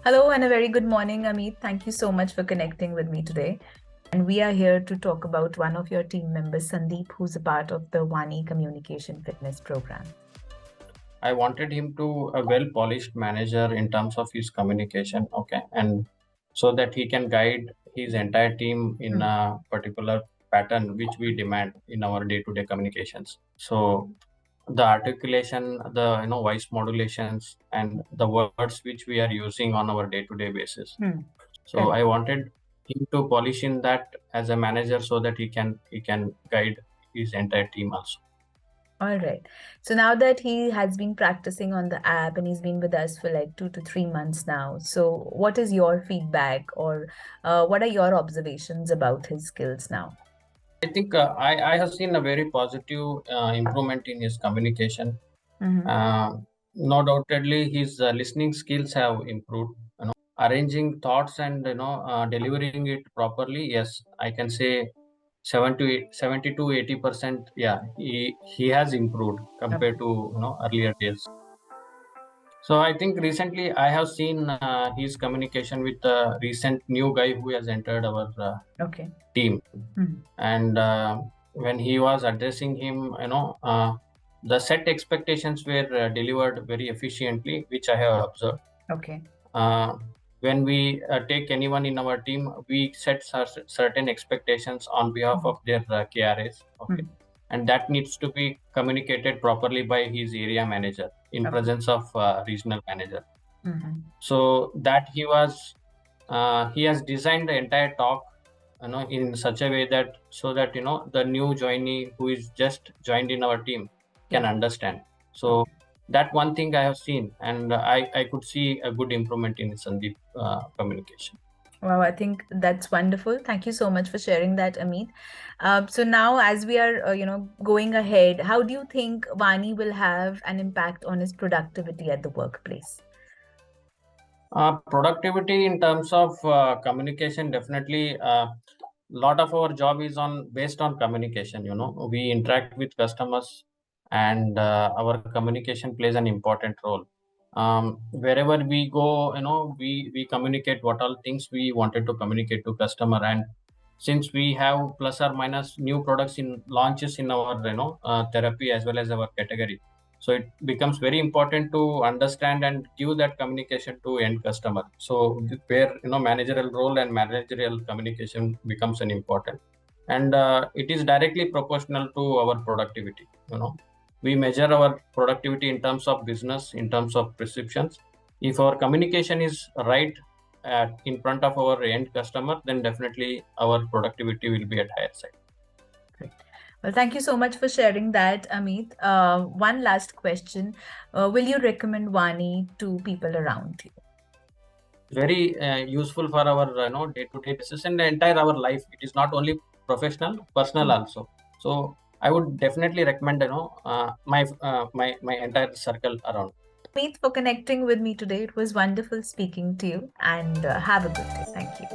Hello and a very good morning, Ameet. Thank you so much for connecting with me today. And we are here to talk about one of your team members, Sandeep, who's a part of the Vani Communication Fitness Program. I wanted him to a well polished manager in terms of his communication, okay, and so that he can guide his entire team in a particular pattern which we demand in our day-to-day communications. So the articulation, the voice modulations, and the words which we are using on our day-to-day basis. So Correct. I wanted him to polish in that as a manager so that he can guide his entire team also. All right. So now that he has been practicing on the app and he's been with us for like 2 to 3 months now, so what is your feedback or what are your observations about his skills now? I think I have seen a very positive improvement in his communication. Uh, no doubtedly, his listening skills have improved. Arranging thoughts and delivering it properly. Yes, I can say 70 to 80%. Yeah, he has improved compared to earlier days. So I think recently I have seen his communication with the recent new guy who has entered our Okay. team, and when he was addressing him, the set expectations were delivered very efficiently, which I have observed. Okay. uh, when we take anyone in our team, we set certain expectations on behalf of their KRAs, okay, and that needs to be communicated properly by his area manager in presence of regional manager. So that he has designed the entire talk in such a way that so that the new joinee who is just joined in our team can understand. So that one thing I have seen, and I could see a good improvement in Sandeep communication. Wow, I think that's wonderful. Thank you so much for sharing that, Ameet. So now, as we are, going ahead, how do you think Vani will have an impact on his productivity at the workplace? Productivity in terms of communication, definitely. Lot of our job is on based on communication. We interact with customers, and our communication plays an important role. Wherever we go, we communicate what all things we wanted to communicate to customer. And since we have plus or minus new products in launches in our therapy as well as our category, so it becomes very important to understand and give that communication to end customer. So where managerial role and managerial communication becomes an important, and it is directly proportional to our productivity. We measure our productivity in terms of business, in terms of prescriptions. If our communication is right in front of our end customer, then definitely our productivity will be at higher side. Great. Well, thank you so much for sharing that, Ameet. One last question. Will you recommend Vani to people around you? Very useful for our day-to-day basis and the entire our life. It is not only professional, personal also. So I would definitely recommend my entire circle around. Ameet, for connecting with me today. It was wonderful speaking to you and have a good day. Thank you.